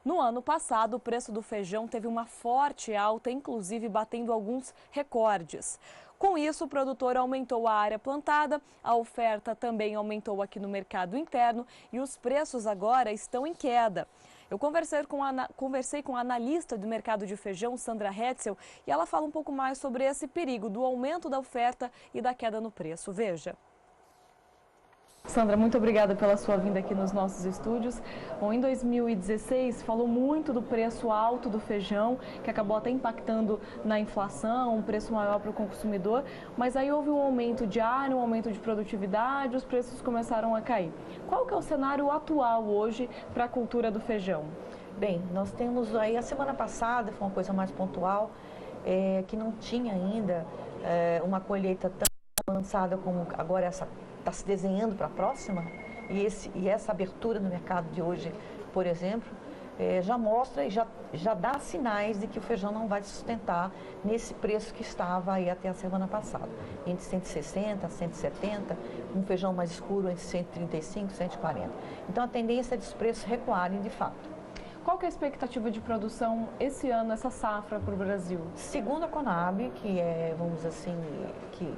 No ano passado, o preço do feijão teve uma forte alta, inclusive batendo alguns recordes. Com isso, o produtor aumentou a área plantada, a oferta também aumentou aqui no mercado interno e os preços agora estão em queda. Eu conversei com a analista do mercado de feijão, Sandra Hetzel, e ela fala um pouco mais sobre esse perigo do aumento da oferta e da queda no preço. Veja. Sandra, muito obrigada pela sua vinda aqui nos nossos estúdios. Bom, em 2016 falou muito do preço alto do feijão, que acabou até impactando na inflação, um preço maior para o consumidor, mas aí houve um aumento de área, um aumento de produtividade, os preços começaram a cair. Qual que é o cenário atual hoje para a cultura do feijão? Bem, nós temos aí, a semana passada foi uma coisa mais pontual, que não tinha ainda uma colheita tão avançada como agora essa está se desenhando para a próxima, e essa abertura no mercado de hoje, por exemplo, já mostra e já dá sinais de que o feijão não vai se sustentar nesse preço que estava aí até a semana passada, entre 160 a 170, um feijão mais escuro entre 135 e 140. Então a tendência é dos preços recuarem de fato. Qual que é a expectativa de produção esse ano, essa safra para o Brasil? Segundo a Conab, que é, vamos dizer assim, que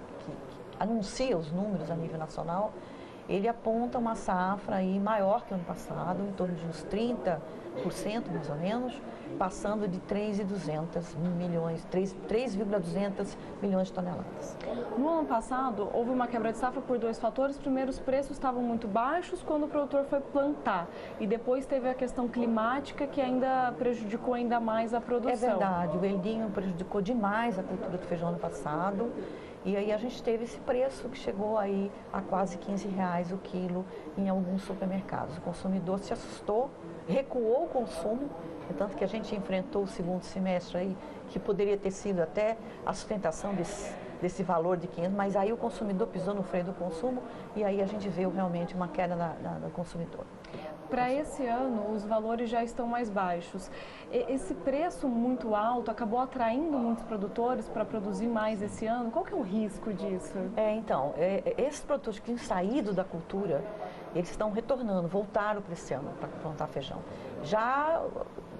anuncia os números a nível nacional, ele aponta uma safra aí maior que o ano passado, em torno de uns 30% mais ou menos, passando de 3,200 milhões, 3,200 milhões de toneladas. No ano passado, houve uma quebra de safra por dois fatores. Primeiro, os preços estavam muito baixos quando o produtor foi plantar. E depois teve a questão climática que ainda prejudicou ainda mais a produção. É verdade, o El Niño prejudicou demais a cultura do feijão ano passado. E aí a gente teve esse preço que chegou aí a quase R$15 o quilo em alguns supermercados. O consumidor se assustou, recuou o consumo, tanto que a gente enfrentou o segundo semestre aí, que poderia ter sido até a sustentação desse valor de 500, mas aí o consumidor pisou no freio do consumo e aí a gente viu realmente uma queda no consumidor. Para esse ano, os valores já estão mais baixos. Esse preço muito alto acabou atraindo muitos produtores para produzir mais esse ano. Qual que é o risco disso? Esses produtores que têm saído da cultura, eles estão retornando, voltaram para esse ano para plantar feijão. Já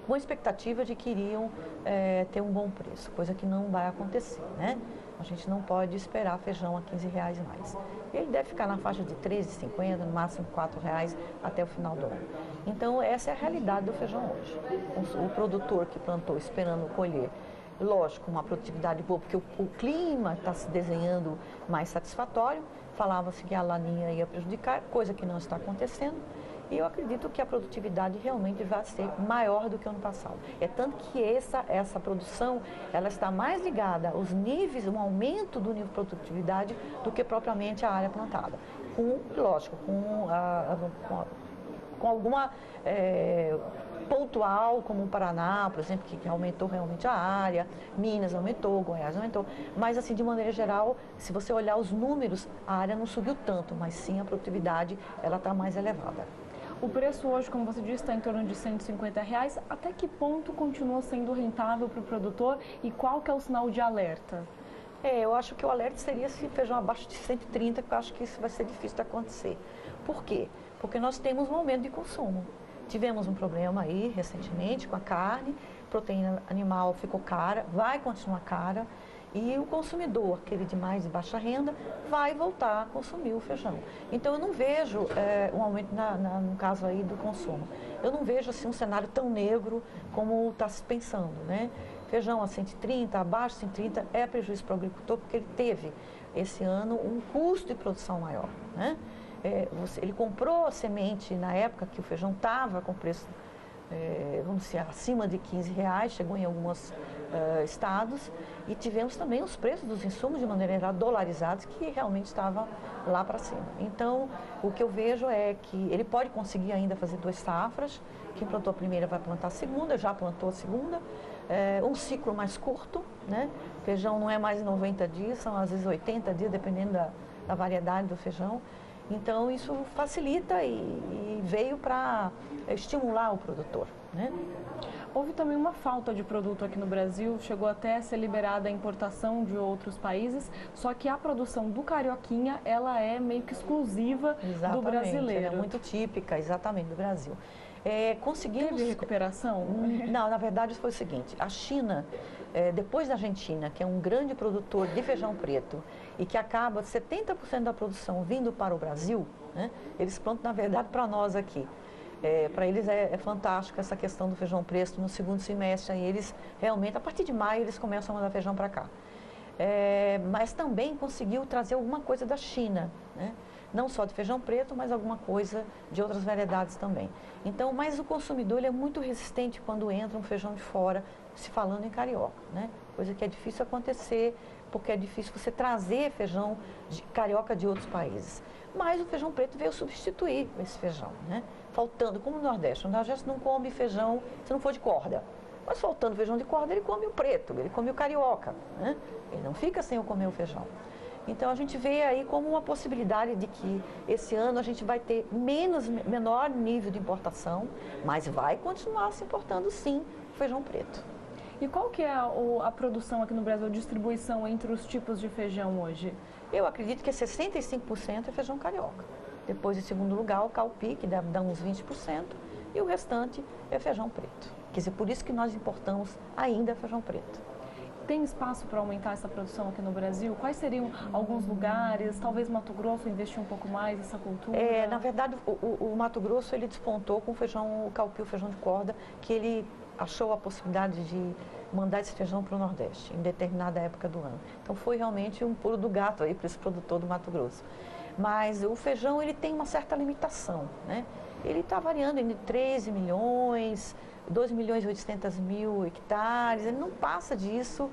com a expectativa de que iriam ter um bom preço, coisa que não vai acontecer, né? A gente não pode esperar feijão a R$15 mais. Ele deve ficar na faixa de R$13,50, no máximo R$4 até o final do ano. Então, essa é a realidade do feijão hoje. O produtor que plantou esperando colher, lógico, uma produtividade boa, porque o clima está se desenhando mais satisfatório. Falava-se que a laninha ia prejudicar, coisa que não está acontecendo. E eu acredito que a produtividade realmente vai ser maior do que o ano passado. É tanto que essa produção, ela está mais ligada aos níveis, um aumento do nível de produtividade do que propriamente a área plantada. Lógico, com alguma pontual, como o Paraná, por exemplo, que aumentou realmente a área, Minas aumentou, Goiás aumentou, mas assim, de maneira geral, se você olhar os números, a área não subiu tanto, mas sim a produtividade, ela está mais elevada. O preço hoje, como você disse, está em torno de R$150. Até que ponto continua sendo rentável para o produtor e qual que é o sinal de alerta? Eu acho que o alerta seria se feijão abaixo de 130, que eu acho que isso vai ser difícil de acontecer. Por quê? Porque nós temos um aumento de consumo. Tivemos um problema aí recentemente com a carne, proteína animal ficou cara, vai continuar cara. E o consumidor, aquele de mais e baixa renda, vai voltar a consumir o feijão. Então eu não vejo um aumento no caso aí do consumo. Eu não vejo assim um cenário tão negro como está se pensando, né? Feijão a 130, abaixo de 130 é prejuízo para o agricultor porque ele teve esse ano um custo de produção maior, né? Ele comprou a semente na época que o feijão estava com preço vamos dizer, acima de R$15, chegou em alguns estados, e tivemos também os preços dos insumos de maneira geral dolarizados, que realmente estava lá para cima. Então, o que eu vejo é que ele pode conseguir ainda fazer 2 safras, quem plantou a primeira vai plantar a segunda, já plantou a segunda, um ciclo mais curto, né? Feijão não é mais 90 dias, são às vezes 80 dias, dependendo da variedade do feijão. Então, isso facilita e veio para estimular o produtor, né? Houve também uma falta de produto aqui no Brasil, chegou até a ser liberada a importação de outros países, só que a produção do carioquinha, ela é meio que exclusiva do brasileiro. Ela é muito típica, exatamente, do Brasil. conseguimos... Teve recuperação? Não, na verdade foi o seguinte, a China, depois da Argentina, que é um grande produtor de feijão preto e que acaba 70% da produção vindo para o Brasil, né, eles plantam, na verdade, para nós aqui. Para eles é fantástico essa questão do feijão preto no segundo semestre, aí eles realmente, a partir de maio, eles começam a mandar feijão para cá. Mas também conseguiu trazer alguma coisa da China, né? Não só de feijão preto, mas alguma coisa de outras variedades também. Então, mas o consumidor ele é muito resistente quando entra um feijão de fora, se falando em carioca, né? Coisa que é difícil acontecer, porque é difícil você trazer feijão de carioca de outros países. Mas o feijão preto veio substituir esse feijão, né? Faltando, como o Nordeste não come feijão se não for de corda. Mas faltando feijão de corda, ele come o preto, ele come o carioca, né? Ele não fica sem comer o feijão. Então, a gente vê aí como uma possibilidade de que esse ano a gente vai ter menor nível de importação, mas vai continuar se importando, sim, feijão preto. E qual que é a produção aqui no Brasil, a distribuição entre os tipos de feijão hoje? Eu acredito que 65% é feijão carioca. Depois, em segundo lugar, o calpi, que deve dar uns 20%, e o restante é feijão preto. Quer dizer, por isso que nós importamos ainda feijão preto. Tem espaço para aumentar essa produção aqui no Brasil? Quais seriam alguns lugares? Talvez Mato Grosso investir um pouco mais nessa cultura? Na verdade, o Mato Grosso ele despontou com o calpi, o feijão de corda, que ele achou a possibilidade de mandar esse feijão para o Nordeste, em determinada época do ano. Então, foi realmente um pulo do gato aí para esse produtor do Mato Grosso. Mas o feijão ele tem uma certa limitação, né? Ele está variando entre 13 milhões, 2.800.000 hectares, ele não passa disso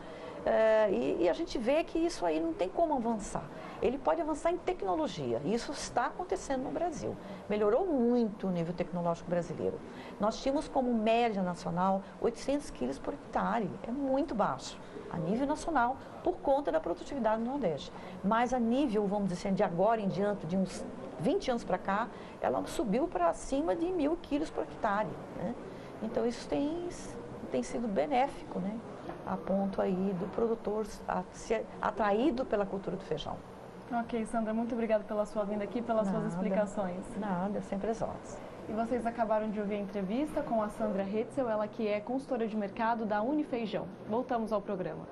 e a gente vê que isso aí não tem como avançar. Ele pode avançar em tecnologia, e isso está acontecendo no Brasil. Melhorou muito o nível tecnológico brasileiro. Nós tínhamos como média nacional 800 quilos por hectare, é muito baixo a nível nacional por conta da produtividade do Nordeste. Mas a nível, vamos dizer assim, de agora em diante, de uns 20 anos para cá, ela subiu para acima de 1.000 quilos por hectare, né? Então, isso tem sido benéfico, né? A ponto aí do produtor ser atraído pela cultura do feijão. Ok, Sandra, muito obrigada pela sua vinda aqui, pelas suas explicações. Nada, sempre às ordens. E vocês acabaram de ouvir a entrevista com a Sandra Hetzel, ela que é consultora de mercado da Unifeijão. Voltamos ao programa.